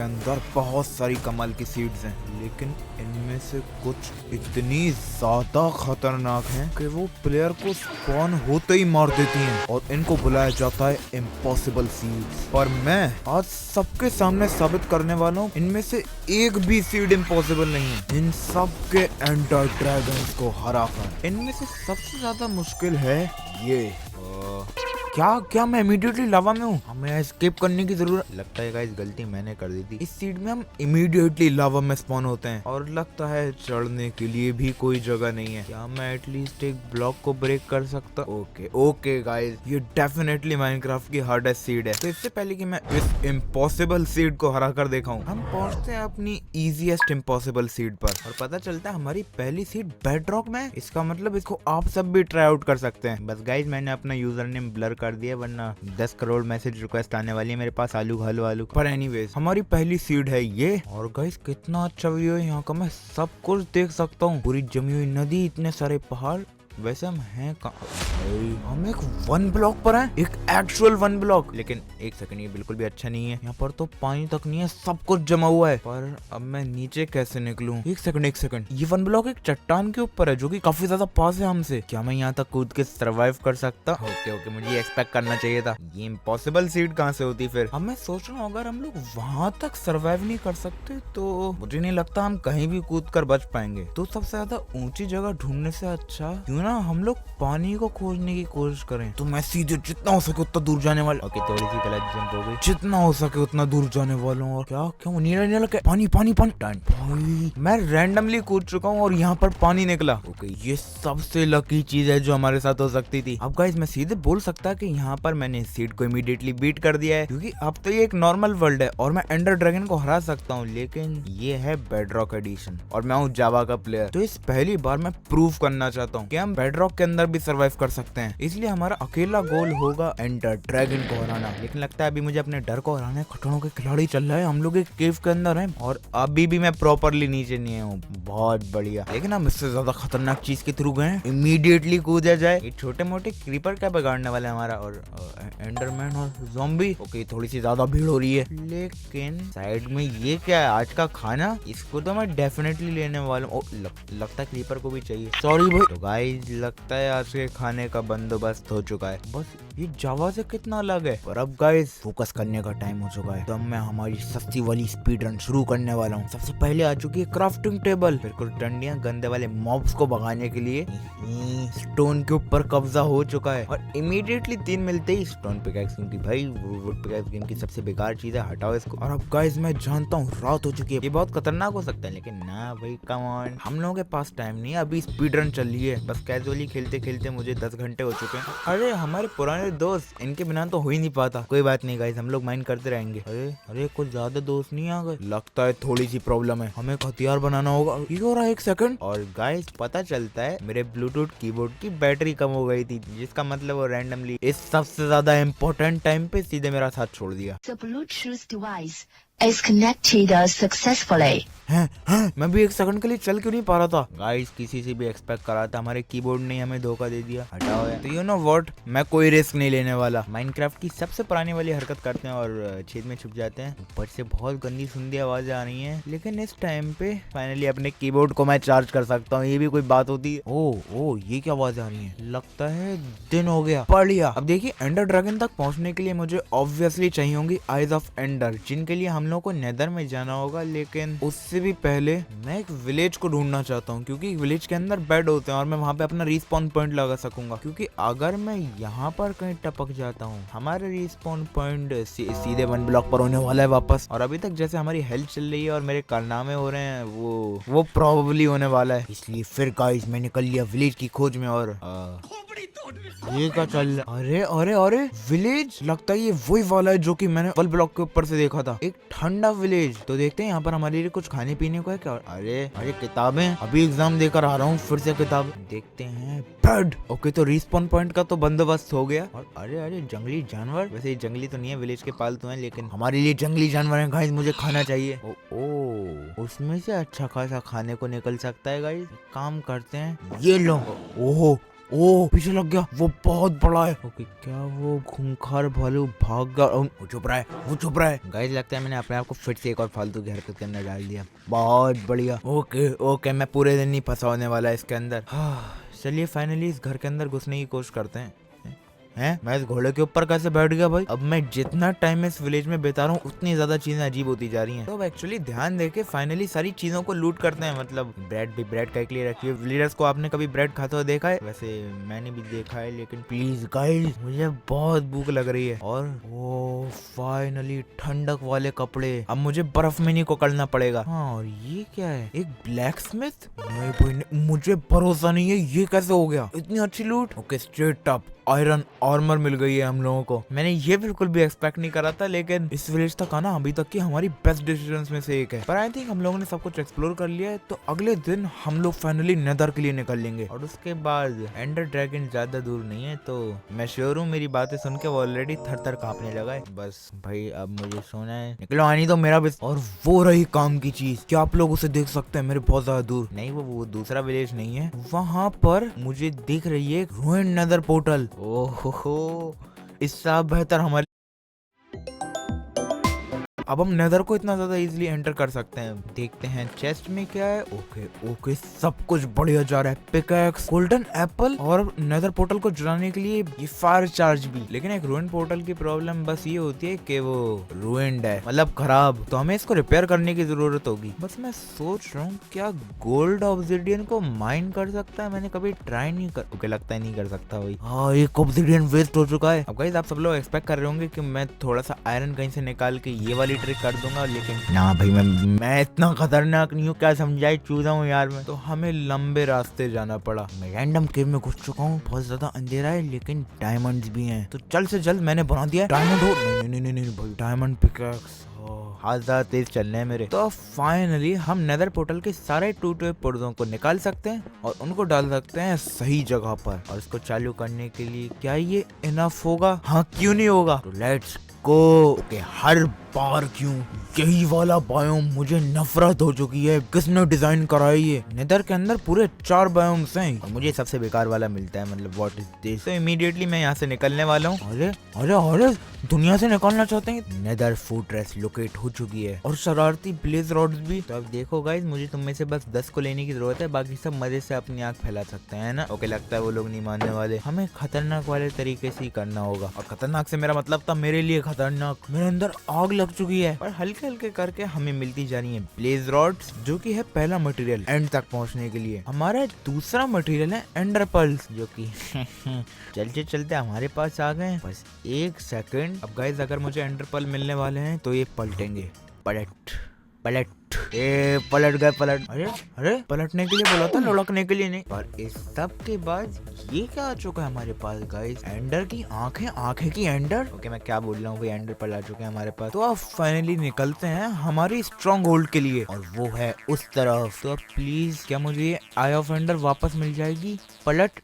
अंदर बहुत सारी कमाल की सीड्स हैं, लेकिन इनमें से कुछ इतनी ज्यादा खतरनाक हैं कि वो प्लेयर को स्पॉन होते ही मार देती हैं और इनको बुलाया जाता है इम्पॉसिबल सीड्स। पर मैं आज सबके सामने साबित करने वाला हूँ इनमें से एक भी सीड इम्पॉसिबल नहीं है। इन सब के एंडर ड्रैगन्स को हराकर इनमें से सबसे ज्यादा मुश्किल है ये। क्या मैं इमीडिएटली लावा में हूँ? हमें एस्केप करने की जरूरत। लगता है गाइस गलती मैंने कर दी थी। इस सीड में हम इमीडिएटली लावा में स्पॉन होते हैं और लगता है चढ़ने के लिए भी कोई जगह नहीं है। क्या मैं एटलीस्ट एक ब्लॉक को ब्रेक कर सकता? ओके गाइस, ये डेफिनेटली माइनक्राफ्ट की हार्डेस्ट सीड है। तो इससे पहले कि मैं इस इम्पॉसिबल सीड को हरा कर दिखाऊं, हम पहुंचते हैं अपनी इजीएस्ट इम्पॉसिबल सीड पर और पता चलता है हमारी पहली सीड बेडरॉक में। इसका मतलब इसको आप सब भी ट्राई आउट कर सकते हैं। बस गाइस मैंने अपना यूजर नेम ब्लर कर दिया, वरना 10 करोड़ मैसेज रिक्वेस्ट आने वाली है मेरे पास आलू आलू। पर एनीवेज हमारी पहली सीड है ये। और गाइस कितना अच्छा व्यू है यहाँ का, मैं सब कुछ देख सकता हूँ। पूरी जमी हुई नदी, इतने सारे पहाड़। वैसे हम हैं कहाँ? हम एक 1 ब्लॉक पर हैं, एक एक्चुअल 1 ब्लॉक। लेकिन एक सेकंड, ये बिल्कुल भी अच्छा नहीं है। यहाँ पर तो पानी तक नहीं है, सब कुछ जमा हुआ है। पर अब मैं नीचे कैसे निकलूं? एक सेकंड, ये 1 ब्लॉक एक चट्टान के ऊपर है जो कि काफी ज्यादा पास है हमसे। क्या मैं यहाँ तक कूद के सर्वाइव कर सकता? ओके, मुझे एक्सपेक्ट करना चाहिए था। ये इम्पॉसिबल सीड कहाँ से होती फिर? अब मैं सोच रहा हूँ अगर हम लोग वहां तक सर्वाइव नहीं कर सकते तो मुझे नहीं लगता हम कहीं भी कूद कर बच पाएंगे। तो सबसे ज्यादा ऊंची जगह ढूंढने से अच्छा क्यों ना हम लोग पानी को खोजने की कोशिश करें। तो मैं सीधे जितना हो सके उतना दूर जाने वाला। ओके, थोड़ी सी गलत जंप हो गई। जितना हो सके उतना दूर जाने वाला हूँ। और क्या नीला पानी भाई, मैं रैंडमली कूद चुका हूँ और यहाँ पर पानी निकला। ओके, ये सबसे लकी चीज है जो हमारे साथ हो सकती थी। अब गाइस मैं सीधे बोल सकता कि यहाँ पर मैंने सीड को इमीडिएटली बीट कर दिया है, क्योंकि अब तो ये एक नॉर्मल वर्ल्ड है और मैं एंडर ड्रैगन को हरा सकता हूँ। लेकिन ये है बेडरॉक एडिशन और मैं हूँ जावा का प्लेयर। तो इस पहली बार मैं प्रूव करना चाहता हूँ कि हम बेडरॉक के अंदर भी सर्वाइव कर सकते हैं। इसलिए हमारा अकेला गोल होगा एंडर ड्रैगन को हराना। लेकिन लगता है अभी मुझे अपने डर को हराना है। खटरों के खिलाड़ी चल रहा है, हम लोग एक केव के अंदर हैं और अभी भी मैं प्रॉपरली नीचे नहीं हूँ। बहुत बढ़िया। लेकिन हम इससे ज्यादा खतरनाक चीज के थ्रू गए, इमीडिएटली कूदा जाए। ये छोटे मोटे क्रीपर क्या बिगाड़ने वाले हमारा? और एंडरमैन और ज़ॉम्बी। ओके, थोड़ी सी ज्यादा भीड़ हो रही है। लेकिन साइड में ये क्या है? आज का खाना, इसको तो मैं डेफिनेटली लेने वाला हूँ। लगता है क्रीपर को भी चाहिए। सॉरी भाई। तो गाइस लगता है आज के खाने का बंदोबस्त हो चुका है। बस ये जावा से कितना अलग है। पर अब गाइस फोकस करने का टाइम हो चुका है। तो मैं हमारी सस्ती वाली स्पीड रन शुरू करने वाला हूँ। सबसे पहले आ चुकी है क्राफ्टिंग टेबल, फिर कुछ डंडियां गंदे वाले मॉब्स को भगाने के लिए। स्टोन के ऊपर कब्जा हो चुका है और इमीडिएटली 3 मिलते ही स्टोन पिकैक्स, क्योंकि भाई वुड पिकैक्स गेम की सबसे बेकार चीज है, हटाओ इसको। और अब गाइस मैं जानता हूँ रात हो चुकी है, ये बहुत खतरनाक हो सकता है, लेकिन ना भाई कम ऑन, हम लोगों के पास टाइम नहीं है। अभी स्पीड रन चल रही है। बस कैजुअली खेलते खेलते मुझे 10 घंटे हो चुके हैं। अरे हमारे पुराने दोस्त, इनके बिना तो हो ही नहीं पाता। कोई बात नहीं गाइस, हम लोग माइंड करते रहेंगे। अरे कुछ ज्यादा दोस्त नहीं आ गए। लगता है थोड़ी सी प्रॉब्लम है, हमें हथियार बनाना होगा। ये हो रहा है, एक सेकंड। और गाइस पता चलता है मेरे ब्लूटूथ कीबोर्ड की बैटरी कम हो गई थी, जिसका मतलब वो रैंडमली इस सबसे ज्यादा इम्पोर्टेंट टाइम पे सीधे मेरा साथ छोड़ दिया। The Bluetooth device is connected successfully. मैं भी एक सेकंड के लिए चल क्यों नहीं पा रहा था? गाइस किसी से भी एक्सपेक्ट करा था, हमारे कीबोर्ड ने हमें धोखा दे दिया। हटाओ यार। तो यू नो व्हाट, मैं कोई रिस्क नहीं लेने वाला। माइनक्राफ्ट की सबसे पुरानी वाली हरकत करते हैं और छेद में छुप जाते हैं। ऊपर से बहुत गंदी सुंदी आवाजें आ रही हैं, लेकिन इस टाइम पे फाइनली अपने कीबोर्ड को मैं चार्ज कर सकता हूँ। ये भी कोई बात होती है? ओ ये क्या आवाज आ रही है? लगता है दिन हो गया। पढ़ लिया। अब देखिए एंडर ड्रैगन तक पहुंचने के लिए मुझे ऑब्वियसली चाहिए होंगी आइज ऑफ एंडर, जिनके लिए हम लोग को नेदर में जाना होगा। लेकिन उससे भी पहले मैं एक विलेज को ढूंढना चाहता हूँ, क्योंकि विलेज के अंदर बेड होते हैं और मैं वहाँ पे अपना रिस्पॉन पॉइंट लगा सकूंगा। क्योंकि अगर मैं यहाँ पर कहीं टपक जाता हूँ, हमारे रिस्पॉन पॉइंट सीधे 1 ब्लॉक पर होने वाला है वापस। और अभी तक जैसे हमारी हेल्थ चल रही है और मेरे कारनामे हो रहे हैं, वो प्रोबेबली होने वाला है। इसलिए फिर गाइस मैं निकल लिया विलेज की खोज में। और ये क्या चल रहा? अरे विलेज, लगता है ये वही वाला है जो कि मैंने 1 ब्लॉक के ऊपर से देखा था, एक ठंडा विलेज। तो देखते हैं यहाँ पर हमारे लिए कुछ खाने पीने को है क्या? अरे किताबें, अभी एग्जाम देकर आ रहा हूँ, फिर से किताब देखते हैं। बेड। ओके, तो रिस्पॉन पॉइंट का तो बंदोबस्त हो गया। और अरे जंगली जानवर, वैसे ये जंगली तो नहीं है, विलेज के पालतू हैं, लेकिन हमारे लिए जंगली जानवर हैं गाइस, मुझे खाना चाहिए। उसमें से अच्छा खासा खाने को निकल सकता है गाइस। काम करते हैं, ये लो। ओ पीछे लग गया, वो बहुत बड़ा है। ओके क्या वो खूंखार भालू भाग गया? वो चुप रहा है, वो चुप रहा है। गाइस लगता है मैंने अपने आप को फिर से एक और फालतू की हरकत के अंदर डाल दिया। बहुत बढ़िया। ओके ओके मैं पूरे दिन नहीं फंसा होने वाला इसके अंदर। चलिए फाइनली इस घर के अंदर घुसने की कोशिश करते हैं। हैं? मैं इस घोड़े के ऊपर कैसे बैठ गया भाई? अब मैं जितना टाइम इस विलेज में बिता रहा हूँ उतनी ज्यादा चीजें अजीब होती जा रही हैं। तो अब एक्चुअली ध्यान देके फाइनली सारी चीजों को लूट करते हैं। मतलब ब्रेड भी, ब्रेड का लिए रखी है। विलेजर्स को आपने कभी ब्रेड खाते हुए देखा है? वैसे मैंने भी देखा है, लेकिन प्लीज गाइस मुझे बहुत भूख लग रही है। और ओ फाइनली ठंडक वाले कपड़े, अब मुझे बर्फ में नहीं पकड़ना पड़ेगा। हाँ और ये क्या है? एक ब्लैक स्मिथ? नहीं भाई मुझे भरोसा नहीं है, ये कैसे हो गया? इतनी अच्छी लूट। Okay straight up iron armour मिल गई है हम लोगों को। मैंने ये बिल्कुल भी एक्सपेक्ट नहीं करा था, लेकिन इस विलेज तक आना अभी तक की हमारी बेस्ट डिसीजंस में से एक है। पर आई थिंक हम लोगों ने सब कुछ एक्सप्लोर कर लिया है, तो अगले दिन हम लोग फाइनली नेदर के लिए निकल लेंगे। और उसके बाद एंडर ड्रैगन ज्यादा दूर नहीं है, तो मैं श्योर हूँ मेरी बातें सुन के वो ऑलरेडी थर थर कांपने लगा है। बस भाई अब मुझे सोना है, निकलो आनी तो मेरा भी। और वो रही काम की चीज, क्या आप लोग उसे देख सकते हैं मेरे बहुत ज्यादा दूर? नहीं वो दूसरा विलेज नहीं है, वहाँ पर मुझे दिख रही है रूइंड नेदर पोर्टल। ओहो इससे बेहतर हमारे, अब हम नेदर को इतना ज्यादा इजीली एंटर कर सकते हैं। देखते हैं चेस्ट में क्या है। ओके ओके सब कुछ बढ़िया जा रहा है। पिकैक्स, गोल्डन एप्पल और नेदर पोर्टल को जुड़ाने के लिए ये फायर चार्ज भी। लेकिन एक रूइंड पोर्टल की प्रॉब्लम बस ये होती है कि वो रूइंड है, मतलब खराब, तो हमें इसको रिपेयर करने की जरूरत होगी। बस मैं सोच रहा हूँ क्या गोल्ड ऑब्सिडियन को माइन कर सकता है? मैंने कभी ट्राई नहीं कर, ओके लगता है नहीं कर सकता भाई। हाँ एक ऑब्सिडियन वेस्ट हो चुका है। अब गाइस आप सब लोग एक्सपेक्ट कर रहे होंगे कि मैं थोड़ा सा आयरन कहीं से निकाल के ये वाली ट्रिक कर दूंगा, लेकिन ना भाई मैं इतना खतरनाक नहीं हूँ, क्या समझाए चूजा हूँ यार मैं। तो हमें लंबे रास्ते जाना पड़ा। मैं रैंडम केव में घुस चुका हूँ, बहुत ज्यादा अंधेरा है लेकिन डायमंड्स भी हैं, तो जल्द से जल्द मैंने बना दिया डायमंड हो। नहीं भाई डायमंड पिकैक्स, हाथ ज्यादा तेज चलने हैं मेरे। तो फाइनली हम नेदर पोर्टल के सारे टूटे पुर्जों को निकाल सकते हैं और उनको डाल सकते हैं सही जगह पर। और इसको चालू करने के लिए क्या ये इनफ होगा? हाँ क्यों नहीं होगा, तो लेट्स गो। ओके हर बार क्यों यही वाला बायोम, मुझे नफरत हो चुकी है। किसने डिजाइन करा है ये? नेदर के अंदर पूरे 4 बायोम्स हैं और मुझे सबसे बेकार वाला मिलता है, मतलब व्हाट इज दिस। तो इमीडिएटली मैं यहाँ से निकलने वाला हूँ। अरे अरे अरे दुनिया से निकलना चाहते हैं? नेदर फोर्ट्रेस लोकेट हो चुकी है और शरारती ब्लेज रॉड्स भी। तो अब देखो गाइस मुझे तुम में से बस 10 को लेने की जरूरत है, बाकी सब मजे से अपनी आंख फैला सकते हैं ना। ओके लगता है वो लोग नहीं मानने वाले। हमें खतरनाक वाले तरीके से ही करना होगा, और खतरनाक से मेरा मतलब था मेरे लिए खतरनाक। मेरे अंदर आग लग चुकी है, पर हल्के हल्के करके हमें मिलती जा रही है ब्लेज रॉड्स, जो कि है पहला मटेरियल एंड तक पहुंचने के लिए। हमारा दूसरा मटेरियल है एंडर पर्ल्स, जो कि चलते चलते हमारे पास आ गए। बस एक सेकंड। अब गाइस अगर मुझे एंडर पर्ल मिलने वाले हैं तो ये पलटेंगे। पलट पलट पलट गए पलट। अरे अरे पलटने के लिए बोला था, लुढ़कने के लिए नहीं। पर इस सब के बाद ये क्या आ चुका है हमारे पास गाइस? एंडर की आंखें, आंखें की एंडर। ओके मैं क्या बोल रहा हूँ, एंडर पर्ल आ चुके हैं हमारे पास। तो अब फाइनली निकलते हैं हमारी स्ट्रॉन्ग होल्ड के लिए, और वो है उस तरफ। तो अब प्लीज क्या मुझे ये आई ऑफ एंडर वापस मिल जाएगी? पलट।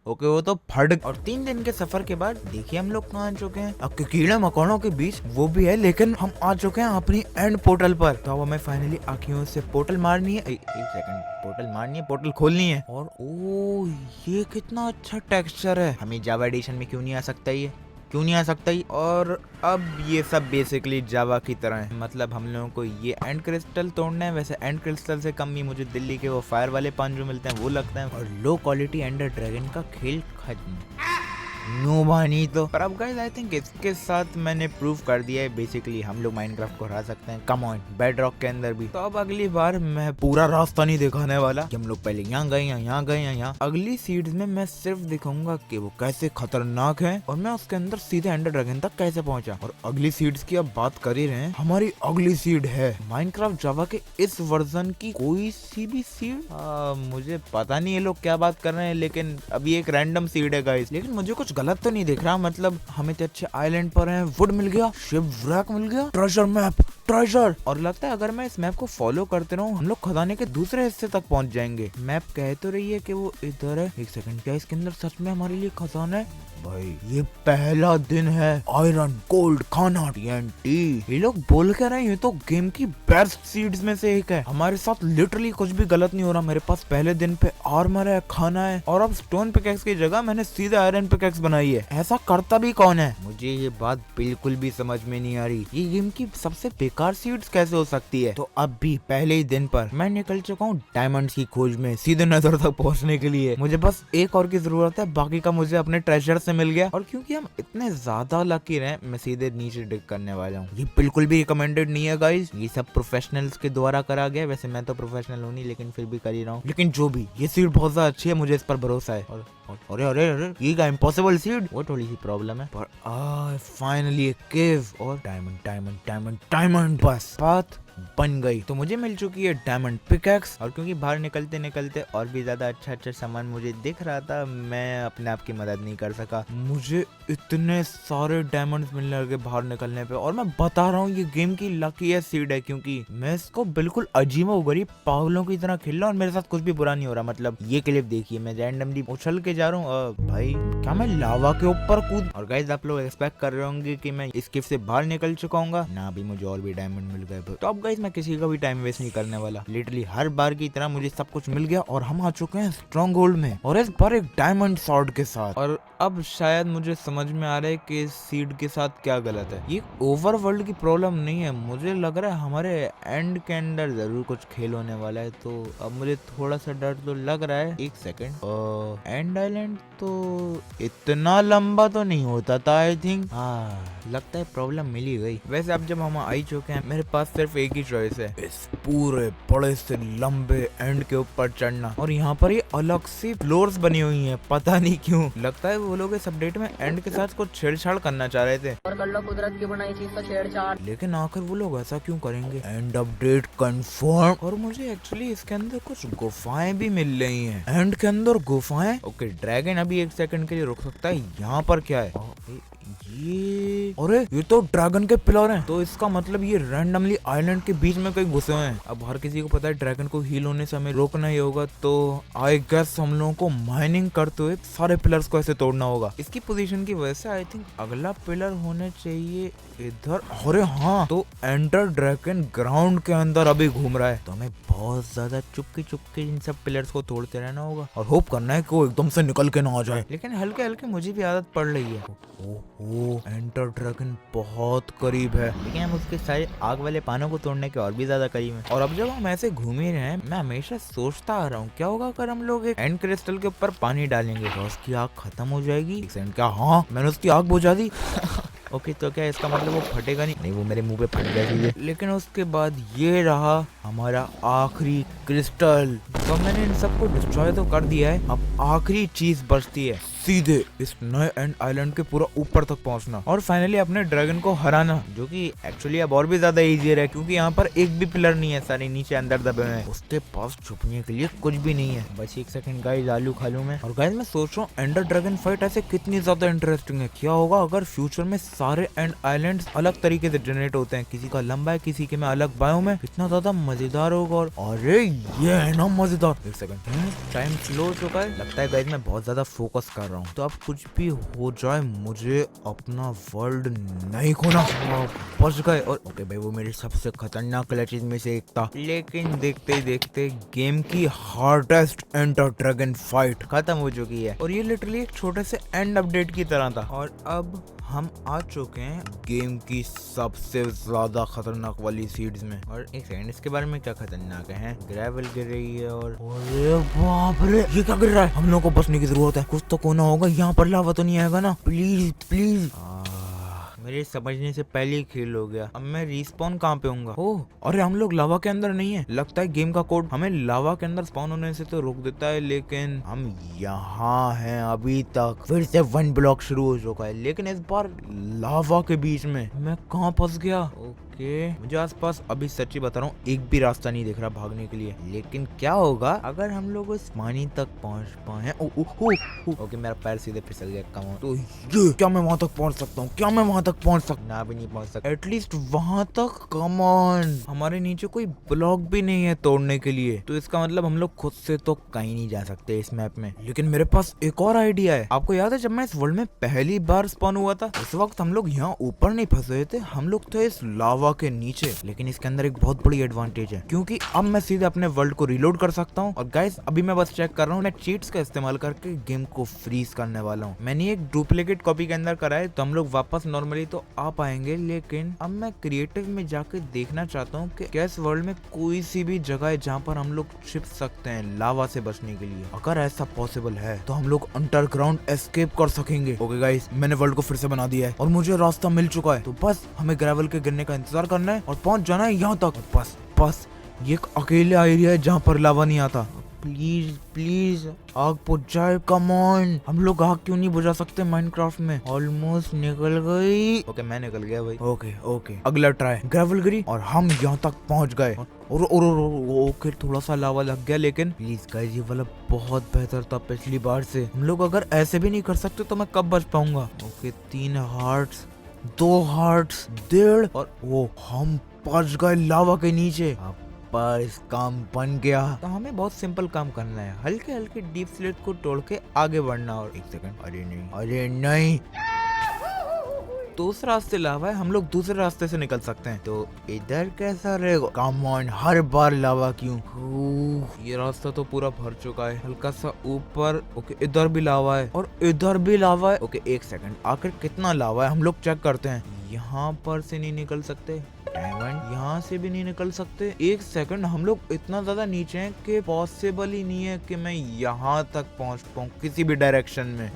ओके वो तो फट। और 3 दिन के सफर के बाद देखिए हम लोग कहाँ आ चुके हैं। अब कीड़े मकोड़ों के बीच वो भी है, लेकिन हम आ चुके हैं अपनी एंड पोर्टल पर। तो अब हमें फाइनली आँखियों से पोर्टल मारनी है। एक सेकंड, पोर्टल मारनी है, पोर्टल खोलनी है। और ओ ये कितना अच्छा टेक्सचर है। हमें जावा एडिशन में क्यों नहीं आ सकता ये? क्यों नहीं आ सकता ही? और अब ये सब बेसिकली जावा की तरह है, मतलब हम लोगों को ये एंड क्रिस्टल तोड़ना है। वैसे एंड क्रिस्टल से कम ही मुझे दिल्ली के वो फायर वाले पान जो मिलते हैं वो लगता है। और लो क्वालिटी एंडर ड्रैगन का खेल खत्म। नो बानी तो। पर अब गाइस आई थिंक इसके साथ मैंने प्रूव कर दिया है बेसिकली हम लोग माइनक्राफ्ट को हरा सकते हैं। कम ऑन, बेड रॉक के अंदर भी। तो अब अगली बार मैं पूरा रास्ता नहीं दिखाने वाला कि हम लोग पहले यहाँ गए यहाँ गए यहाँ। अगली सीड्स में मैं सिर्फ दिखाऊंगा कि वो कैसे खतरनाक है और मैं उसके अंदर सीधे एंडर ड्रैगन तक कैसे पहुंचा। और अगली सीड्स की अब बात कर ही रहे हैं, हमारी अगली सीड है माइनक्राफ्ट जावा के इस वर्जन की कोई सी भी सीड। मुझे पता नहीं ये लोग क्या बात कर रहे हैं, लेकिन अभी एक रैंडम सीड है गाइस। लेकिन मुझे कुछ गलत तो नहीं दिख रहा, मतलब हम इतने अच्छे आइलैंड पर हैं, वुड मिल गया, शिप रैक मिल गया, ट्रेजर। और लगता है अगर मैं इस मैप को फॉलो करते रहूं हम लोग खजाने के दूसरे हिस्से तक पहुंच जाएंगे। मैप कह तो रही है कि वो इधर है। एक सेकंड, क्या इसके अंदर सच में हमारे लिए खजाना है? भाई ये पहला दिन है। आयरन, गोल्ड, खाना, TNT। ये लोग बोल के रहे हैं ये तो गेम की बेस्ट सीड्स में से एक है। हमारे साथ लिटरली कुछ भी गलत नहीं हो रहा। मेरे पास पहले दिन पे आर्मर है, खाना है, और अब स्टोन पिकैक्स की जगह मैंने सीधे आयरन पिकैक्स बनाई है। ऐसा करता भी कौन है? मुझे ये बात बिल्कुल भी समझ में नहीं आ रही। ये गेम की सबसे बेकार सीड्स कैसे हो सकती है? तो अब भी पहले ही दिन पर मैं निकल चुका हूँ डायमंड्स की खोज में, सीधे नजर तक पहुँचने के लिए। मुझे बस एक और की जरूरत है, बाकी का मुझे अपने ट्रेजर से मिल गया। और क्योंकि हम इतने ज्यादा लकी रहे, मैं सीधे नीचे डिग करने वाला हूँ। ये बिल्कुल भी रिकमेंडेड नहीं है गाइस, ये सब प्रोफेशनल्स के द्वारा करा गया। वैसे मैं तो प्रोफेशनल हूँ नहीं, लेकिन फिर भी कर ही रहा हूँ। लेकिन जो भी, ये सीड बहुत ज्यादा अच्छी है, मुझे इस पर भरोसा है। और अरे अरे अरे, ये क्या इम्पॉसिबल सीड? वो थोड़ी सी प्रॉब्लम है, पर फाइनली एक केव और डायमंड डायमंड डायमंड डायमंड। बस बात बन गई। तो मुझे मिल चुकी है डायमंड पिकैक्स। और क्योंकि बाहर निकलते निकलते और भी ज्यादा अच्छा सामान मुझे दिख रहा था, मैं अपने आप की मदद नहीं कर सका। मुझे इतने सारे डायमंड्स मिलने लगे बाहर निकलने पे। और मैं बता रहा हूँ ये गेम की लकीएस्ट सीड है, क्योंकि मैं इसको बिल्कुल अजीबोगरीब पागलों की तरह खेल रहा हूँ और मेरे साथ कुछ भी बुरा नहीं हो रहा। मतलब ये क्लिप देखिए, मैं रैंडमली उछल के जा रहा हूँ। भाई क्या मैं लावा के ऊपर कूद? और गाइस आप लोग एक्सपेक्ट कर रहे होंगे कि मैं इस केव से बाहर निकल चुका हूँ ना? अभी मुझे और भी डायमंड मिल गए। तो अब गाइस मैं किसी का भी टाइम वेस्ट नहीं करने वाला। लिटरली हर बार की तरह मुझे सब कुछ मिल गया और हम आ चुके हैं स्ट्रॉन्ग होल्ड में, और इस बार एक डायमंड स्वॉर्ड के साथ। और अब शायद मुझे समझ में आ रहा है कि इस सीड के साथ क्या गलत है। ये ओवरवर्ल्ड की प्रॉब्लम नहीं है, मुझे लग रहा है हमारे एंड के अंदर जरूर कुछ खेल होने वाला है। तो अब मुझे थोड़ा सा डर तो लग रहा है। एक सेकंड, एंड आइलैंड तो इतना लंबा तो नहीं होता था आई थिंक। लगता है प्रॉब्लम मिल ही गई। वैसे अब जब हम आ ही चुके हैं, मेरे पास सिर्फ एक ही चॉइस है, इस पूरे बड़े से लंबे एंड के ऊपर चढ़ना। और यहाँ पर ये अलग सी फ्लोर्स बनी हुई हैं, पता नहीं क्यों। लगता है वो लोग इस अपडेट में एंड के साथ कुछ छेड़छाड़ करना चाह रहे थे। और कर लो कुदरत की बनाई चीज का छेड़छाड़। लेकिन आखिर वो लोग ऐसा क्यों करेंगे? And update confirm. और मुझे एक्चुअली इसके अंदर कुछ गुफाएं भी मिल रही हैं। एंड के अंदर गुफाएं? ओके, ड्रैगन अभी एक सेकंड के लिए रुक सकता है। यहाँ पर क्या है? ये तो ड्रैगन के पिलर हैं। तो इसका मतलब ये रैंडमली आइलैंड के बीच में कहीं घुसे हुए हैं। अब हर किसी को पता है ड्रैगन को हील होने से हमें रोकना ही होगा। तो आई गेस हम लोगों को माइनिंग करते हुए सारे पिलर्स को ऐसे तोड़ना होगा। इसकी पोजीशन की वजह से आई थिंक अगला पिलर होने चाहिए इधर। अरे हाँ, तो एंडर ड्रैगन ग्राउंड के अंदर अभी घूम रहा है। तो हमें बहुत ज्यादा चुपके इन सब पिलर्स को तोड़ते रहना होगा और होप करना है कि वो एकदम से निकल के ना आ जाए। लेकिन हल्के हल्के मुझे भी आदत पड़ रही है। ओहो, एंडर ड्रैगन बहुत करीब है, लेकिन हम उसके सारे आग वाले पानों को तोड़ने के और भी ज्यादा करीब हैं। और अब जब हम ऐसे घूम ही रहे हैं, मैं हमेशा सोचता आ रहा हूँ क्या होगा अगर हम लोग एक एंड क्रिस्टल के ऊपर पानी डालेंगे तो उसकी आग खत्म हो जाएगी। क्या? हाँ, मैंने उसकी आग बुझा दी। ओके, तो क्या इसका मतलब वो फटेगा नहीं? वो मेरे मुंह पे फट गया सीधे। लेकिन उसके बाद ये रहा हमारा आखिरी क्रिस्टल। तो मैंने इन सबको डिस्ट्रॉय तो कर दिया है। अब आखिरी चीज बचती है, सीधे इस नए एंड आइलैंड के पूरा ऊपर तक पहुंचना और फाइनली अपने ड्रैगन को हराना, जो कि एक्चुअली अब और भी ज्यादा इजियर है क्योंकि यहाँ पर एक भी पिलर नहीं है, सारे नीचे अंदर दबे हुए हैं। उसके पास छुपने के लिए कुछ भी नहीं है। बस एक सेकंड गाइस, आलू खा लूं मैं। और गाइस मैं सोच रहा हूँ एंडर ड्रैगन फाइट ऐसे कितनी ज्यादा इंटरेस्टिंग है। क्या होगा अगर फ्यूचर में सारे एंड आइलैंड्स अलग तरीके से जनरेट होते हैं, किसी का लंबा है, किसी के में अलग बायोम है। कितना ज्यादा मजेदार होगा। और अरे ये है ना मजेदार। एक सेकंड, टाइम स्लो हो चुका है। लगता है गाइस मैं बहुत ज्यादा फोकस कर रहा हूँ। तो अब कुछ भी हो जाए मुझे अपना वर्ल्ड नहीं खोना। बच गए। और ओके भाई, वो मेरी सबसे खतरनाक क्लचेस में से एक था। लेकिन देखते ही देखते गेम की हार्डेस्ट एंडर ड्रैगन फाइट खत्म हो चुकी है। और ये लिटरली एक छोटे से एंड अपडेट की तरह था। और अब हम आ चुके हैं गेम की सबसे ज्यादा खतरनाक वाली सीड्स में। और एक सेकंड, इसके बारे में क्या खतरनाक है? ग्रेवल गिर रही है और अरे बाप रे, ये क्या गिर रहा है? हम लोगों को बचने की जरूरत है, कुछ तो कोना होगा। यहाँ पर लावा तो नहीं आएगा ना? Please please. मेरे समझने से पहले ही खेल हो गया। अब मैं रिस्पॉन कहाँ पे होऊंगा? ओह, अरे हम लोग लावा के अंदर नहीं है। लगता है गेम का कोड हमें लावा के अंदर स्पॉन होने से तो रोक देता है, लेकिन हम यहाँ हैं अभी तक। फिर से 1 ब्लॉक शुरू हो चुका है, लेकिन इस बार लावा के बीच में। मैं कहाँ फंस गया? ओके, ओके, मुझे आसपास अभी सच्ची बता रहा हूँ एक भी रास्ता नहीं दिख रहा भागने के लिए। लेकिन क्या होगा अगर हम लोग उस पानी तक पहुँच पाए? ओके, मेरा पैर सीधे फिसल गया। Come on. तो ये क्या मैं वहाँ तक पहुँच सकता हूँ? क्या मैं वहाँ तक पहुँच सकता? ना भी नहीं पहुँच सकता, एटलीस्ट वहाँ तक। कम ऑन, हमारे नीचे कोई ब्लॉक भी नहीं है तोड़ने के लिए, तो इसका मतलब हम लोग खुद से तो कहीं नहीं जा सकते इस मैप में। लेकिन मेरे पास एक और आइडिया है। आपको याद है जब मैं इस वर्ल्ड में पहली बार स्पॉन हुआ था, उस वक्त हम लोग यहाँ ऊपर नहीं फंसे थे, हम लोग थे इस लावा के नीचे। लेकिन इसके अंदर एक बहुत बड़ी एडवांटेज है, क्योंकि अब मैं सीधे अपने वर्ल्ड को रिलोड कर सकता हूँ। और गाइस अभी मैं बस चेक कर रहा हूँ, मैं चीट्स का इस्तेमाल करके गेम को फ्रीज करने वाला हूँ। मैंने एक डुप्लीकेट कॉपी के अंदर करा है, तो हम लोग वापस नॉर्मली तो आ पाएंगे। लेकिन अब मैं क्रिएटिव में जाके देखना चाहता हूँ कि क्या इस वर्ल्ड में कोई सी भी जगह है जहाँ पर हम लोग छिप सकते हैं लावा से बचने के लिए। अगर ऐसा पॉसिबल है तो हम लोग अंडरग्राउंड एस्केप कर सकेंगे। ओके गाइस, मैंने वर्ल्ड को फिर से बना दिया है और मुझे रास्ता मिल चुका है। तो बस हमें ग्रेवल के गिरने का इंतजार करना है और पहुंच जाना है यहाँ तक। बस ये एक अकेला एरिया है जहाँ पर लावा नहीं आता। प्लीज आग बुझ जाए। कम ऑन, हम लोग आग क्यों नहीं बुझा सकते माइनक्राफ्ट में? ऑलमोस्ट निकल गई। ओके, मैं निकल गया भाई। ओके, अगला ट्राई। ग्रेवल गिरी और हम यहाँ तक पहुँच गए। और ओके, थोड़ा सा लावा लग गया, लेकिन प्लीज गाइस ये वाला बहुत बेहतर था पिछली बार से। हम लोग अगर ऐसे भी नहीं कर सकते तो मैं कब बच पाऊंगा? ओके, 3 हार्ट्स, 2 हार्ट्स, 1.5 और वो हम पहुंच गए लावा के नीचे। बस काम बन गया। तो हमें बहुत सिंपल काम करना है, हल्के हल्के डीप स्लेट को तोड़ के आगे बढ़ना। और एक सेकंड, अरे नहीं, दूसरा रास्ते लावा है, हम लोग दूसरे रास्ते से निकल सकते हैं। तो इधर कैसा रहेगा? कम ऑन, हर बार लावा क्यों? ये रास्ता तो पूरा भर चुका है। हल्का सा ऊपर। ओके, इधर भी लावा है और इधर भी लावा है। ओके, एक सेकंड, आखिर कितना लावा है हम लोग चेक करते हैं। यहाँ पर से नहीं निकल सकते, डायमंड यहाँ से भी नहीं निकल सकते। एक सेकंड, हम लोग इतना ज्यादा नीचे हैं कि पॉसिबल ही नहीं है कि मैं यहाँ तक पहुँच पाऊँ किसी भी डायरेक्शन में।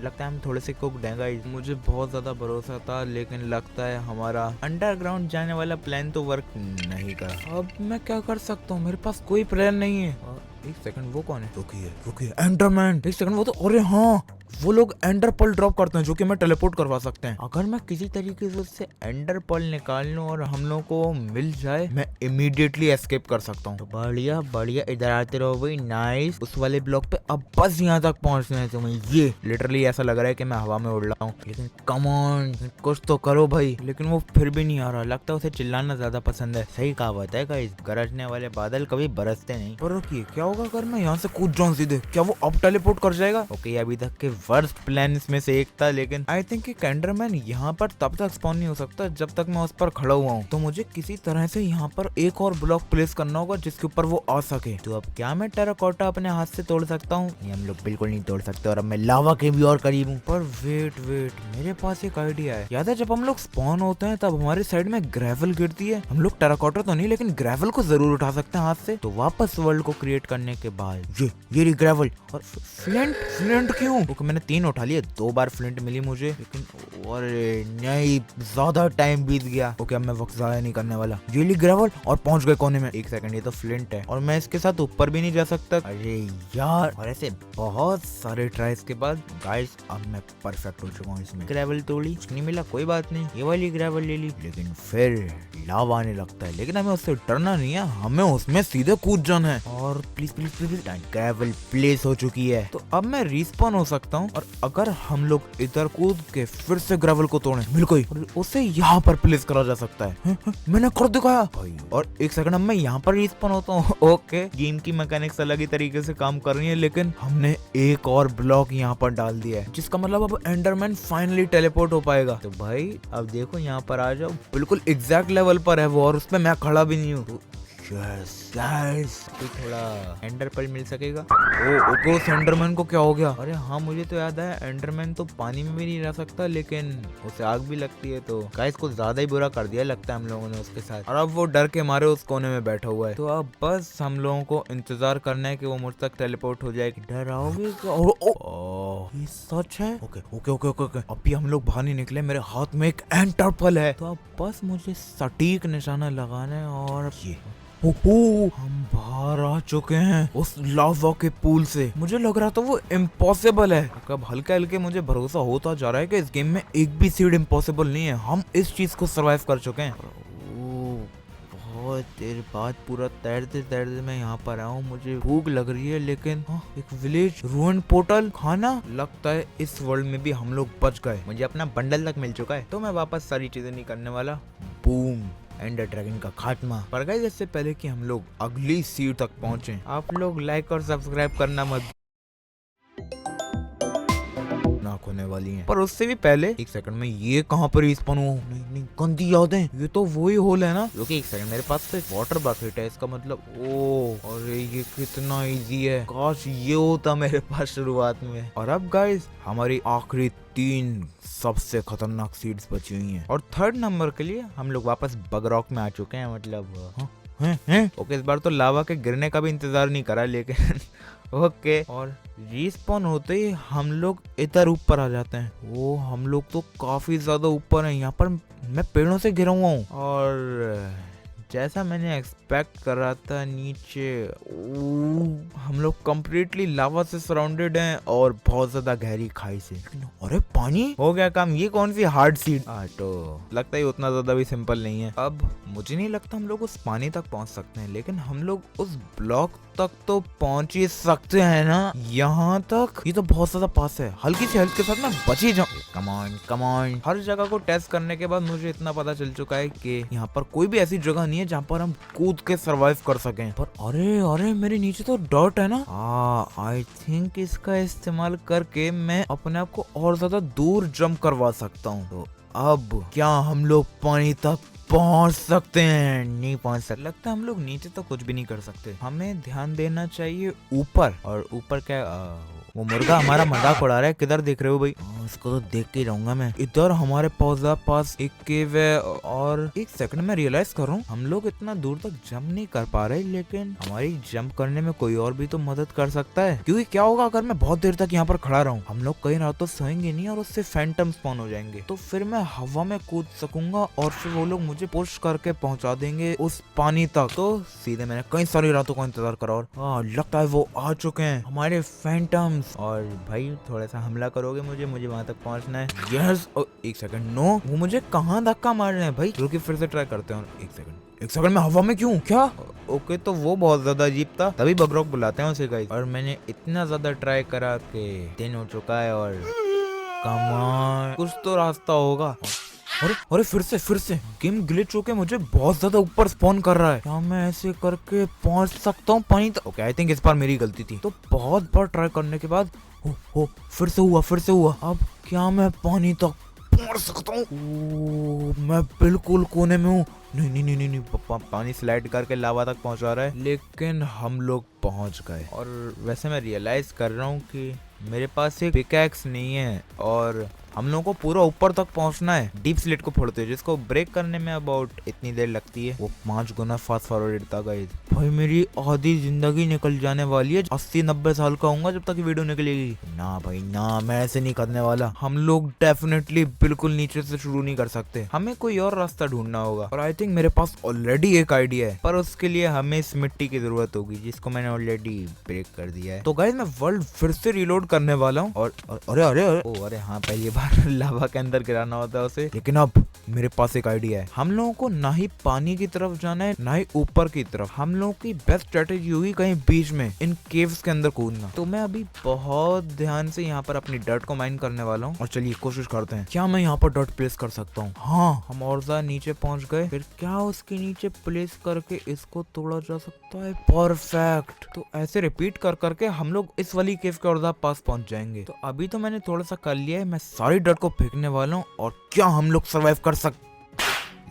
लगता है हम थोड़े से कुक्ड हैं गाइस। मुझे बहुत ज्यादा भरोसा था, लेकिन लगता है हमारा अंडरग्राउंड जाने वाला प्लान तो वर्क नहीं करा। अब मैं क्या कर सकता हूँ? मेरे पास कोई प्लान नहीं है। एक सेकंड, वो कौन है? रुकिए, एंडरमैन। एक सेकंड, वो तो, अरे हाँ, वो लोग एंडर पर्ल ड्रॉप करते हैं जो कि मैं टेलीपोर्ट करवा सकते हैं। अगर मैं किसी तरीके से उससे एंडर पर्ल निकाल लूं और हम लोगों को मिल जाए, मैं इमीडिएटली एस्केप कर सकता हूँ। तो बढ़िया, इधर आते रहो भाई। नाइस, उस वाले ब्लॉक पे अब बस यहाँ तक पहुँचना है तुम्हें। ये लिटरली ऐसा लग रहा है कि मैं हवा में उड़ रहा हूँ। लेकिन कम ऑन, कुछ तो करो भाई। लेकिन वो फिर भी नहीं आ रहा। लगता है उसे चिल्लाना ज्यादा पसंद है। सही कहावत है गाइस, गरजने वाले बादल कभी बरसते नहीं। पर रुकिए, क्या होगा अगर मैं यहाँ से कूद जाऊँ सीधे? क्या वो अब टेलीपोर्ट कर जाएगा? ओके, अभी तक के वर्स्ट प्लान में से एक था, लेकिन आई थिंक कि एंडरमैन यहाँ पर तब तक स्पॉन नहीं हो सकता जब तक मैं उस पर खड़ा हुआ हूँ। तो मुझे किसी तरह से यहाँ पर एक और ब्लॉक प्लेस करना होगा जिसके ऊपर वो आ सके। तो अब क्या मैं टेराकोटा अपने हाथ से तोड़ सकता हूँ? ये हम लोग बिल्कुल नहीं तोड़ सकते, और अब मैं लावा के भी और करीब हूँ। पर वेट, मेरे पास एक आइडिया है। याद है जब हम लोग स्पॉन होते हैं तब हमारे साइड में ग्रेवल गिरती है? हम लोग टेराकोटा तो नहीं, लेकिन ग्रेवल को जरूर उठा सकते हैं हाथ से। तो वापस वर्ल्ड को क्रिएट करने के बाद ये ग्रेवल और फ्लिंट क्यों? ओके, मैंने 3 उठा लिए, 2 बार फ्लिंट मिली मुझे, लेकिन अरे नहीं, ज्यादा टाइम बीत गया। ओके, अब मैं वक्त जाया नहीं करने वाला। ये ली ग्रेवल और पहुंच गए कोने में। एक सेकंड, ये तो फ्लिंट है और मैं इसके साथ ऊपर भी नहीं जा सकता। अरे यार, और ऐसे बहुत सारे ट्राइज के बाद गाइस अब मैं परफेक्ट हो चुका हूँ इसमें। ग्रेवल तोड़ी, कुछ नहीं मिला, कोई बात नहीं, ये वाली ग्रेवल ले ली। लेकिन फिर लावा आने लगता है, लेकिन हमें उससे डरना नहीं है, हमें उसमें सीधे कूद जाना है। और प्लीज ग्रेवल प्लेस हो चुकी है, तो अब मैं रिस्पॉन हो सकता हूँ। और अगर हम लोग इधर कूद के फिर से ग्रेवल को तोड़े, मिल गई, उसे यहाँ पर प्लेस करा जा सकता है। मैंने कर दिखाया भाई। और एक सेकंड, अब मैं यहाँ पर रिस्पॉन होता हूँ। ओके, गेम की मैकेनिक्स अलग ही तरीके से काम कर रही है, लेकिन हमने एक और ब्लॉक यहाँ पर डाल दिया है, जिसका मतलब अब एंडरमैन फाइनली टेलीपोर्ट हो पाएगा। तो भाई अब देखो, यहाँ पर आ जाओ, बिल्कुल एग्जैक्ट लेवल पर है वो, और उसमें मैं खड़ा भी नहीं हूँ। यस, तो थोड़ा एंडर पर्ल मिल सकेगा। ओके, उस एंडरमैन को क्या हो गया? अरे हाँ, मुझे तो याद है, एंडरमैन तो पानी में भी नहीं रह सकता, लेकिन उसे आग भी लगती है। तो गाइस को ज्यादा ही बुरा कर दिया लगता है हम लोगों ने उसके साथ, और अब वो डर के मारे उस कोने में बैठा हुआ है। तो अब बस हम लोगों को इंतजार करना है कि वो मुझ तक टेलीपोर्ट हो जाए। डराओगे? ये सच है? ओके, अभी हम लोग बाहर नहीं निकले, मेरे हाथ में एक एंडर पर्ल है। तो अब बस मुझे सटीक निशाना लगाना है, और ये हम बाहर आ चुके हैं उस लावा के पूल से। मुझे लग रहा था वो इम्पॉसिबल है, अब हल्के हल्के मुझे भरोसा होता जा रहा है कि इस गेम में एक भी सीड इम्पॉसिबल नहीं है। हम इस चीज को सरवाइव कर चुके हैं। बहुत देर बाद पूरा तैरते तैरते मैं यहाँ पर आया हूँ। मुझे भूख लग रही है, लेकिन एक विलेज रूइन पोर्टल खाना। लगता है इस वर्ल्ड में भी हम लोग बच गए। मुझे अपना बंडल तक मिल चुका है, तो मैं वापस सारी चीजें नहीं करने वाला। बूम, एंडर ड्रैगन का खात्मा। पर गाइस, इससे पहले कि हम लोग अगली सीट तक पहुंचे, आप लोग लाइक और सब्सक्राइब करना मत होने वाली हैं। पर उससे भी पहले एक सेकंड में ये कहाँ पर रिस्पॉन हुआ? नहीं, गंदी यादें। ये तो वही होल है ना। क्योंकि एक सेकंड, मेरे पास तो एक वाटर बकेट है, इसका मतलब ओ, अरे ये कितना इजी है। काश ये होता मेरे पास शुरुआत में। और अब गाइस, हमारी आखिरी 3 सबसे खतरनाक सीड्स बची हुई हैं, और 3rd नंबर के लिए हम लोग वापस बगरॉक में आ चुके हैं। मतलब ओके, इस बार तो लावा के गिरने का भी इंतजार नहीं करा, लेकिन ओके। और रिस्पॉन होते ही हम लोग इधर ऊपर आ जाते हैं। वो हम लोग तो काफी ज्यादा ऊपर हैं। यहाँ पर मैं पेड़ों से घिरा हुआ हूँ, और जैसा मैंने एक्सपेक्ट कर रहा था, नीचे हम लोग कंप्लीटली लावा से सराउंडेड हैं और बहुत ज्यादा गहरी खाई से। अरे पानी हो गया काम। ये कौन सी हार्ड सीट? तो लगता है उतना ज्यादा भी सिंपल नहीं है। अब मुझे नहीं लगता हम लोग उस पानी तक पहुंच सकते हैं, लेकिन हम लोग उस ब्लॉक तक तो पहुंच ही सकते हैं ना। यहाँ तक ये तो बहुत ज्यादा पास है। हल्की सी हेल्प के साथ मैं बच ही जाऊँ। Come on. हर जगह को टेस्ट करने के बाद मुझे इतना पता चल चुका है कि यहाँ पर कोई भी ऐसी जगह नहीं है जहाँ पर हम कूद के सरवाइव कर सकें। पर अरे मेरे नीचे तो डॉट है ना। आई थिंक इसका इस्तेमाल करके मैं अपने आप को और ज्यादा दूर जंप करवा सकता हूँ। तो अब क्या हम लोग पानी तक पहुंच सकते हैं? नहीं पहुंच सकते। लगता है हम लोग नीचे तो कुछ भी नहीं कर सकते। हमें ध्यान देना चाहिए ऊपर। और ऊपर क्या, वो मुर्गा हमारा मजाक उड़ा रहा है। किधर देख रहे हो भाई? इसको तो देख के रहूंगा मैं। इधर हमारे पास एक केव है, और एक सेकंड में रियलाइज कर रहा हूँ हम लोग इतना दूर तक जंप नहीं कर पा रहे, लेकिन हमारी जंप करने में कोई और भी तो मदद कर सकता है। क्योंकि क्या होगा अगर मैं बहुत देर तक यहाँ पर खड़ा रहूँ? हम लोग कई रात तो सोएंगे नहीं, और उससे फैंटम स्पॉन हो जाएंगे। तो फिर मैं हवा में कूद सकूंगा, और फिर वो लोग मुझे पुश करके पहुंचा देंगे उस पानी तक। तो सीधे मैंने कई सारी रातों का इंतजार करा, और लगता है वो आ चुके हैं, हमारे फैंटम्स। और भाई थोड़ा सा हमला करोगे मुझे वहां तक पहुंचना है। यस। एक सेकंड, नो, वो मुझे कहाँ धक्का मार रहे हैं भाई? रुकिए, फिर से ट्राई करते हैं। एक सेकंड में हवा में क्यों? क्या? ओके, तो वो बहुत ज्यादा अजीब था, तभी बगरॉक बुलाते हैं उसे गाइस। और मैंने इतना ज्यादा ट्राई करा कि दिन हो चुका है, और कमाल, कुछ तो रास्ता होगा। अरे फिर से गेम ग्लिच होके मुझे बहुत ज्यादा ऊपर स्पॉन कर रहा है। क्या मैं ऐसे करके पहुंच सकता हूँ पानी तक? ओके, आई थिंक इस बार मेरी गलती थी। तो बहुत बार ट्राई करने के बाद फिर से हुआ। अब क्या मैं पानी तक पहुंच सकता हूँ? मैं बिल्कुल कोने में हूँ। नहीं, पानी स्लाइड करके लावा तक पहुंचा रहा है, लेकिन हम लोग पहुंच गए। और वैसे मैं रियलाइज कर रहा हूँ कि मेरे पास एक पिकैक्स नहीं है, और हम लोगों को पूरा ऊपर तक पहुंचना है डीप स्लिट को फोड़ते हुए, जिसको ब्रेक करने में अबाउट इतनी देर लगती है। वो 5 गुना फास्ट फॉरवर्ड था गाइस। भाई मेरी आधी जिंदगी निकल जाने वाली है। 80-90 साल का होऊंगा जब तक वीडियो निकलेगी। ना भाई ना, मैं ऐसे नहीं करने वाला। हम लोग डेफिनेटली बिल्कुल नीचे से शुरू नहीं कर सकते। हमें कोई और रास्ता ढूंढना होगा, और आई थिंक मेरे पास ऑलरेडी एक आइडिया है। पर उसके लिए हमें इस मिट्टी की जरूरत होगी, जिसको मैंने ऑलरेडी ब्रेक कर दिया है। तो गाइस, मैं वर्ल्ड फिर से रिलोड करने वाला हूँ। और अरे हाँ, पहली बार लावा के अंदर गिराना होता है उसे। लेकिन अब मेरे पास एक आइडिया है। हम लोगों को ना ही पानी की तरफ जाना है, ना ही ऊपर की तरफ। हम लोगों की बेस्ट स्ट्रेटेजी होगी कहीं बीच में इन केव्स के अंदर कूदना। तो मैं अभी बहुत ध्यान से यहाँ पर अपनी डर्ट को माइन करने वाला हूँ। और चलिए कोशिश करते हैं, क्या मैं यहाँ पर डर्ट प्लेस कर सकता हूँ? हाँ, हम और ज्यादा नीचे पहुंच गए। फिर क्या उसके नीचे प्लेस करके इसको तोड़ा जा सकता है? परफेक्ट। तो ऐसे रिपीट कर करके हम लोग इस वाली केव के और ज्यादा पास पहुंच जाएंगे। तो अभी तो मैंने थोड़ा सा कर लिया है, मैं सारी डर्ट को फेंकने वाला हूँ। और क्या हम लोग सरवाइव कर सकते?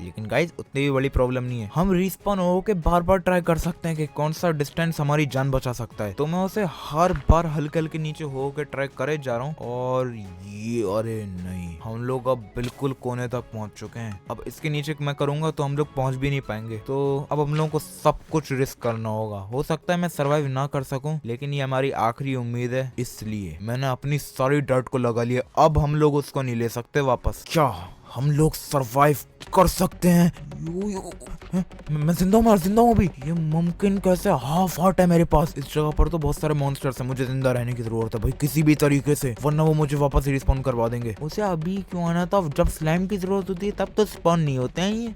लेकिन गाइज, उतनी भी बड़ी प्रॉब्लम नहीं है। हम रिस्पॉन होके बार बार ट्राई कर सकते हैं कि कौन सा डिस्टेंस हमारी जान बचा सकता है। तो मैं उसे हर बार हल्के हल्के नीचे होके ट्राई करे जा रहा हूँ। और ये, अरे नहीं, हम लोग अब बिल्कुल कोने तक पहुंच चुके हैं। अब इसके नीचे मैं करूंगा तो हम लोग पहुंच भी नहीं पाएंगे। तो अब हम लोगों को सब कुछ रिस्क करना होगा। हो सकता है मैं सर्वाइव ना कर सकूं, लेकिन ये हमारी आखिरी उम्मीद है, इसलिए मैंने अपनी सारी डर्ट को लगा लिया। अब हम लोग उसको नहीं ले सकते वापस। क्या हम लोग सरवाइव कर सकते हैं? मैं जिंदा हूँ अभी। ये मुमकिन कैसे? हाफ हार्ट है मेरे पास। इस जगह पर तो बहुत सारे मॉन्स्टर्स हैं, मुझे जिंदा रहने की जरूरत है भाई, किसी भी तरीके से, वरना वो मुझे वापस रिस्पॉन करवा देंगे। उसे अभी क्यों आना था? जब स्लाइम की जरूरत होती है तब तो स्पॉन नहीं होते हैं ये।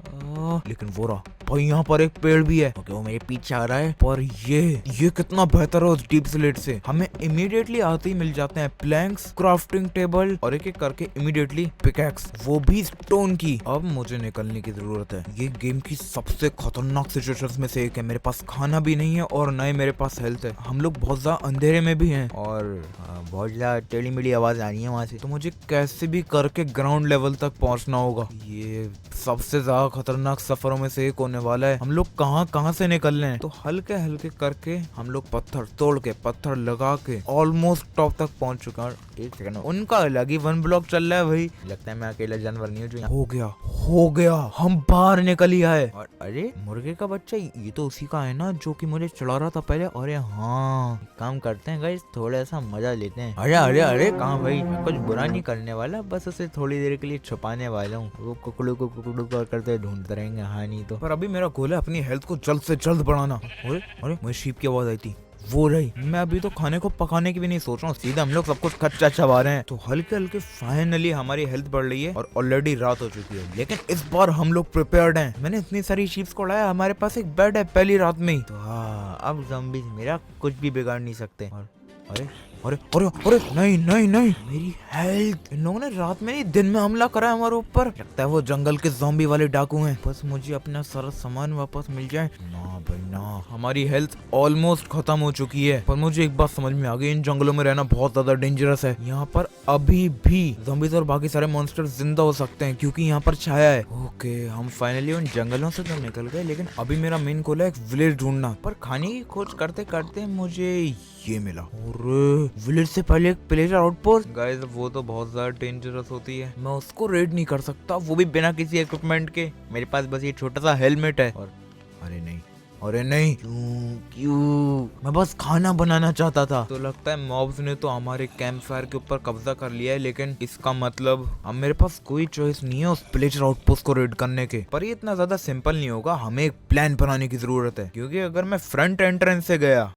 लेकिन वो रहा भाई, यहाँ पर एक पेड़ भी है क्योंकि वो मेरे पीछे आ रहा है। पर ये कितना बेहतर है उस डीप स्लेट से। हमें इमीडिएटली आते ही मिल जाते हैं प्लैंक्स, क्राफ्टिंग टेबल और एक एक करके इमीडिएटली पिकैक्स, वो भी स्टोन की। अब मुझे निकलने की जरूरत है। ये गेम की सबसे खतरनाक सिचुएशंस में से एक है। मेरे पास खाना भी नहीं है और न ही मेरे पास हेल्थ है। हम लोग बहुत ज्यादा अंधेरे में भी हैं और बहुत ज्यादा टेढ़ी मेढ़ी आवाज आ रही है वहाँ से। तो मुझे कैसे भी करके ग्राउंड लेवल तक पहुँचना होगा। ये सबसे ज्यादा खतरनाक सफरों में से एक होने वाला है। हम लोग कहाँ से निकल रहे हैं। तो हल्के हल्के करके हम लोग पत्थर तोड़ के, पत्थर लगा के ऑलमोस्ट टॉप तक पहुंच चुका है। एक सेकंड, उनका अलग ही 1 ब्लॉक चल रहा है भाई। लगता है मैं अकेला जानवर नहीं हूँ जो हो गया, हम बाहर निकल ही आए। और अरे मुर्गे का बच्चा, ये तो उसी का है ना जो कि मुझे चढ़ा रहा था पहले। अरे हाँ, काम करते हैं गाइस, थोड़ा सा मजा लेते हैं। अरे अरे अरे कहाँ भाई, मैं कुछ बुरा नहीं करने वाला, बस उसे थोड़ी देर के लिए छुपाने वाला हूँ। वो कुकड़ू को करते ढूंढते रहेंगे। हाँ नहीं तो। पर अभी मेरा गोल है अपनी हेल्थ को जल्द से जल्द बढ़ाना। अरे अरे मुझे शीप की आवाज आई थी, वो रही। मैं अभी तो खाने को पकाने की भी नहीं सोच रहा हूँ, सीधा हम लोग सब कुछ कच्चा चबा रहे हैं। तो हल्के हल्के फाइनली हमारी हेल्थ बढ़ रही है और ऑलरेडी रात हो चुकी है। लेकिन इस बार हम लोग प्रिपेयर्ड हैं। मैंने इतनी सारी शीप्स को उड़ाया, हमारे पास एक बेड है पहली रात में ही। तो हाँ, अब ज़ॉम्बीज़ मेरा कुछ भी बिगाड़ नहीं सकते। और अरे अरे अरे अरे नहीं नहीं नहीं, मेरी हेल्थ। इन लोगों ने रात में नहीं दिन में हमला करा है हमारे ऊपर। लगता है वो जंगल के ज़ॉम्बी वाले डाकू हैं। बस मुझे अपना सारा सामान वापस मिल जाए। ना भाई ना, हमारी हेल्थ ऑलमोस्ट खत्म हो चुकी है। पर मुझे एक बात समझ में आ गई, इन जंगलों में रहना बहुत ज्यादा डेंजरस है। यहाँ पर अभी भी ज़ॉम्बीज़ और बाकी सारे मॉन्स्टर जिंदा हो सकते हैं क्योंकि यहाँ पर छाया है। ओके, हम फाइनली उन जंगलों से तो निकल गए, लेकिन अभी मेरा मेन गोल है एक विलेज ढूंढना। पर खाने की खोज करते करते मुझे ये मिला। और विलेज से पहले एक प्लेजर आउटपोस्ट। गाइस वो तो बहुत ज्यादा डेंजरस होती है, मैं उसको रेड नहीं कर सकता, वो भी बिना किसी इक्विपमेंट के। मेरे पास बस ये छोटा सा हेलमेट है। और अरे नहीं, अरे नहीं, क्यों मैं बस खाना बनाना चाहता था। तो लगता है मॉब्स ने तो हमारे कैंप फायर के ऊपर कब्जा कर लिया है। लेकिन इसका मतलब अब मेरे पास कोई चॉइस नहीं है उस प्लेजर आउटपोस्ट को रेड करने के। पर ये इतना ज्यादा सिंपल नहीं होगा, हमें एक प्लान बनाने की जरूरत है। क्योंकि अगर मैं फ्रंट एंट्रेंस से गया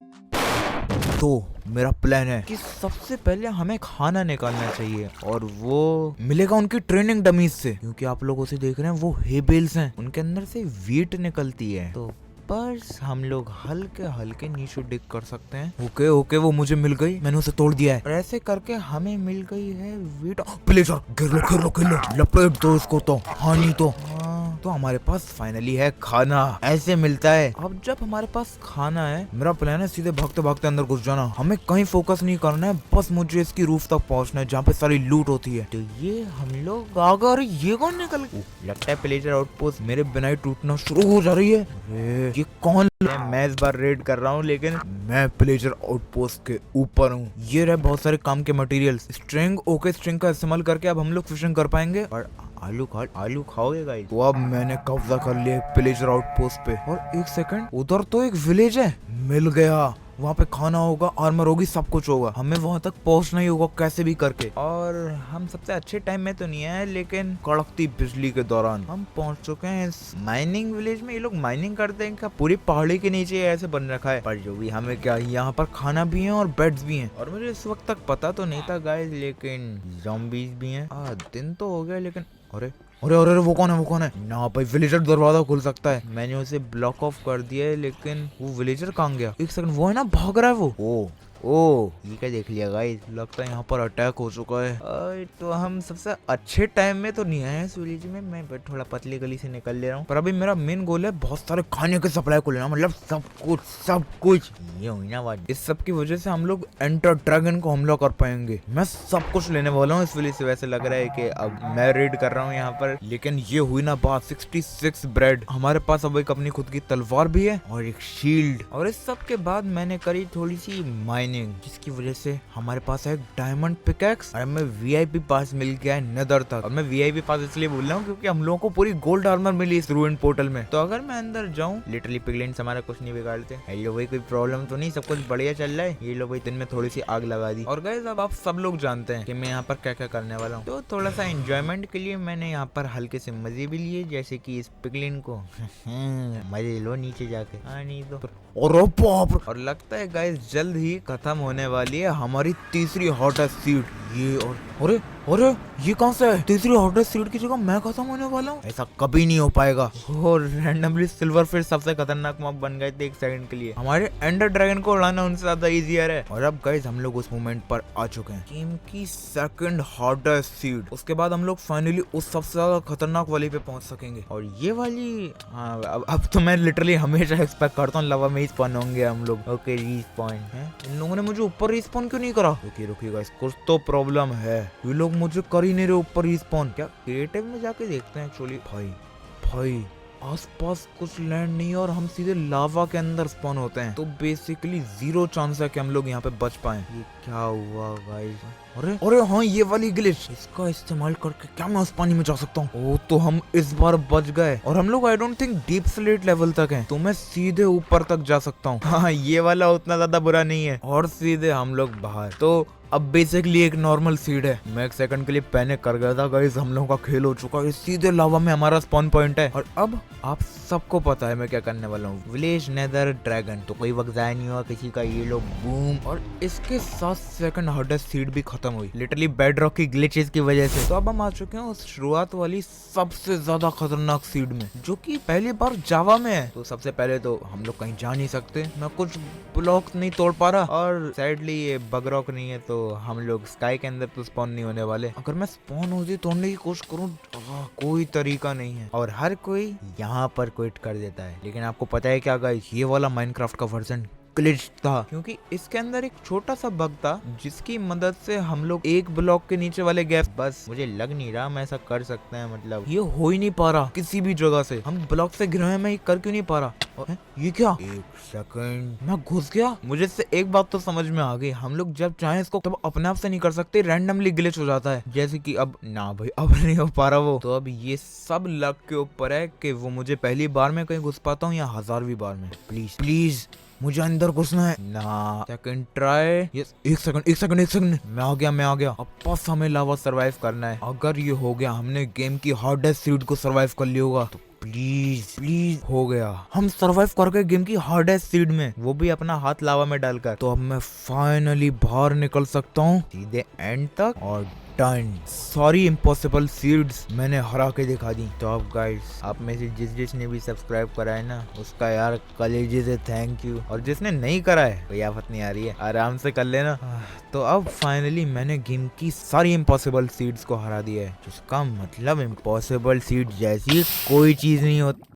तो मेरा प्लान है कि सबसे पहले हमें खाना निकालना चाहिए और वो मिलेगा उनकी ट्रेनिंग डमीज से। क्योंकि आप लोग उसे देख रहे हैं, वो हे बेल्स हैं, उनके अंदर से वीट निकलती है। तो बस हम लोग हल्के हल्के नीचे डिग कर सकते हैं। ओके ओके, वो मुझे मिल गई, मैंने उसे तोड़ दिया है। और ऐसे करके हमें मिल गई है वीट। प्लेजर गिर लो लपेट दो इसको। तो हाँ नहीं तो हमारे पास फाइनली है खाना। ऐसे मिलता है। अब जब हमारे पास खाना है, मेरा प्लान है सीधे भागते भागते अंदर घुस जाना। हमें कहीं फोकस नहीं करना है, बस मुझे इसकी रूफ तक पहुंचना है जहाँ पे सारी लूट होती है। तो ये हम लोग आ गए। ये कौन निकल गया? लगता है प्लेजर आउटपोस्ट मेरे बिना ही टूटना शुरू हो जा रही है। ये कौन? मैं इस बार रेड कर रहा हूँ, लेकिन मैं प्लेजर आउटपोस्ट के ऊपर हूँ। ये रहे बहुत सारे काम के मटेरियल्स। स्ट्रिंग, ओके स्ट्रिंग का इस्तेमाल करके अब हम लोग फिशिंग कर पाएंगे। और आलू खाओगे गाइस? तो अब मैंने कब्जा कर लिया प्लेजर आउटपोस्ट पे। और एक सेकंड, उधर तो एक विलेज है, मिल गया। वहाँ पे खाना होगा, आर्मर होगी, सब कुछ होगा। हमें वहाँ तक पहुँचना ही होगा कैसे भी करके। और हम सबसे अच्छे टाइम में तो नहीं आए, लेकिन कड़कती बिजली के दौरान हम पहुँच चुके हैं इस माइनिंग विलेज में। ये लोग माइनिंग करते हैं क्या? पूरी पहाड़ी के नीचे ऐसे बन रखा है। पर जो भी, हमें क्या, यहाँ पर खाना भी है और बेड्स भी हैं। और मुझे इस वक्त तक पता तो नहीं था गाइस, लेकिन ज़ॉम्बीज़ भी हैं। दिन तो हो गया, लेकिन अरे अरे अरे वो कौन है? ना भाई, विलेजर दरवाजा खुल सकता है। मैंने उसे ब्लॉक ऑफ कर दिया है, लेकिन वो विलेजर कहाँ गया? एक सेकंड, वो है ना, भाग रहा है वो। ओ ये क्या देख लिया गाइस? लगता है यहाँ पर अटैक हो चुका है। तो हम सबसे अच्छे टाइम में तो नहीं आए इस विलेज में। मैं थोड़ा पतली गली से निकल ले रहा हूँ। पर अभी मेरा मेन गोल है बहुत सारे खाने के सप्लाई को लेना, मतलब सब कुछ। ये हुई ना बात। इस सब की वजह से हम लोग एंटर ड्रैगन को हमला कर पाएंगे। मैं सब कुछ लेने वाला हूँ इस विलेज से। वैसे लग रहा है कि अब मैं रेड कर रहा हूँ यहाँ पर, लेकिन ये हुई ना बात। 66 ब्रेड, हमारे पास अब एक अपनी खुद की तलवार भी है और एक शील्ड। और इस सब के बाद मैंने करी थोड़ी सी माइनिंग, जिसकी वजह से हमारे पास है डायमंड पिकैक्स और हमें वीआईपी पास मिल गया है नेदर तक। और मैं वीआईपी पास इसलिए बोल रहा हूँ क्योंकि हम लोगों को पूरी गोल्ड आर्मर मिली इस रूइन पोर्टल में। तो अगर मैं अंदर जाऊँ, लिटरली पिगलिन्स हमारा कुछ नहीं बिगाड़ते। हेलो भाई, कोई प्रॉब्लम तो नहीं, सब कुछ बढ़िया चल रहा है। ये लो भाई, दिन में थोड़ी सी आग लगा दी। और गाइस, अब आप सब लोग जानते हैं कि मैं यहाँ पर क्या क्या करने वाला हूँ। तो थोड़ा सा एंजॉयमेंट के लिए मैंने यहाँ पर हल्के से मजे भी लिए, जैसे कि इस पिगलिन को मजे लो नीचे जाके। हाँ नहीं तो। और लगता है गाइस जल्द ही खत्म होने वाली है हमारी तीसरी हॉटेस्ट सीट। ये और अरे अरे ये कहाँ से है? तीसरी हार्डेस्ट सीड की जगह मैं खत्म होने वाला हूँ? ऐसा कभी नहीं हो पाएगा। और रैंडमली सिल्वर फिश सबसे खतरनाक मॉब बन गए थे एक सेकंड के लिए। हमारे एंडर ड्रैगन को उड़ाना उनसे ज्यादा इजियर है। और अब गाइस हम लोग उस मोमेंट पर आ चुके हैं, गेम की सेकंड हार्डेस्ट सीड। उसके बाद हम लोग फाइनली उस सबसे ज्यादा खतरनाक वाली पे पहुंच सकेंगे। और ये वाली अब तो मैं लिटरली हमेशा एक्सपेक्ट करता हूँ लवा में ही स्पॉन होंगे हम लोग। ओके रिस्पॉन है, इन लोगों ने मुझे ऊपर रिस्पॉन क्यों नहीं करा? रुकिए गाइस, कुछ तो प्रॉब्लम है, ये लोग मुझे कर ही नहीं रहे ऊपर रिस्पॉन। क्या क्रिएटिव में जाके देखते हैं एक्चुअली। भाई आसपास कुछ लैंड नहीं है और हम सीधे लावा के अंदर स्पॉन होते हैं, तो बेसिकली 0 चांस है कि हम लोग यहाँ पे बच पाए। ये क्या हुआ गाइस? अरे हाँ, ये वाली ग्लिच, इसका इस्तेमाल करके क्या मैं उस पानी में जा सकता हूँ? ओ तो हम इस बार बच गए। और हम लोग I don't think deep slate level तक हैं, तो मैं सीधे ऊपर तक जा सकता हूँ। हाँ ये वाला उतना ज्यादा बुरा नहीं है। और सीधे हम लोग बाहर। तो अब बेसिकली एक नॉर्मल सीड है। मैं एक सेकंड के लिए पैनिक कर गया था गाइस, हम लोगों का खेल हो चुका है, सीधे लावा में हमारा स्पॉन पॉइंट है। और अब आप सबको पता है मैं क्या करने वाला हूँ, विलेज नेदर ड्रैगन। तो कोई वक्त जाया नहीं हुआ किसी का, ये लो बूम। और इसके साथ सेकंड हार्डेस्ट सीड भी खत्म हुई, लिटरली बेडरॉक की ग्लिचेस की वजह से। तो अब हम आ चुके हैं उस शुरुआत वाली सबसे ज्यादा खतरनाक सीड में, जो कि पहली बार जावा में है। तो सबसे पहले तो हम लोग कहीं जा नहीं सकते, मैं कुछ ब्लॉक नहीं तोड़ पा रहा, और सैडली ये बगरॉक नहीं है, तो हम लोग स्काई के अंदर तो स्पॉन नहीं होने वाले। अगर मैं स्पॉन होती तोड़ने की कोशिश करूं, कोई तरीका नहीं है। और हर कोई यहाँ पर क्विट कर देता है। लेकिन आपको पता है क्या गाइस, ये वाला माइनक्राफ्ट का वर्जन ग्लिच था, क्योंकि इसके अंदर एक छोटा सा बग था जिसकी मदद से हम लोग एक ब्लॉक के नीचे वाले गैप, बस मुझे लग नहीं रहा मैं ऐसा कर सकते हैं, मतलब ये हो ही नहीं पा रहा किसी भी जगह से। हम ब्लॉक से गिरे हैं, मैं ये कर क्यों नहीं पा रहा? ये क्या? एक सेकंड, मैं घुस गया। मुझे इससे एक बात तो समझ में आ गई, हम लोग जब चाहें इसको तब अपने आप से नहीं कर सकते, रैंडमली ग्लिच हो जाता है। जैसे कि अब ना भाई, अब नहीं हो पा रहा वो। तो अब ये सब लक के ऊपर है कि वो मुझे पहली बार में कहीं घुस पाता हूँ या 1000वीं बार में। प्लीज प्लीज मुझे अंदर घुसना है ना। Second try, yes. एक सेकंड, मैं आ गया। अब बस हमें लावा सरवाइव करना है। अगर ये हो गया, हमने गेम की हार्डेस्ट सीड को सरवाइव कर लिया होगा, तो प्लीज हो गया। हम सरवाइव कर गए गेम की हार्डेस्ट सीड में, वो भी अपना हाथ लावा में डालकर। तो अब मैं फाइनली बाहर निकल सकता हूँ सीधे एंड तक, और डन। सॉरी इम्पॉसिबल सीड्स, मैंने हरा के दिखा दी। तो अब गाइस, आप में से जिसने भी सब्सक्राइब करा है ना, उसका यार कलेजे से थैंक यू। और जिसने नहीं करा है, कोई आफत नहीं आ रही है, आराम से कर लेना। तो अब फाइनली मैंने गेम की सारी इम्पॉसिबल सीड्स को हरा दिया है, जिसका मतलब इम्पॉसिबल सीड जैसी कोई चीज नहीं होती।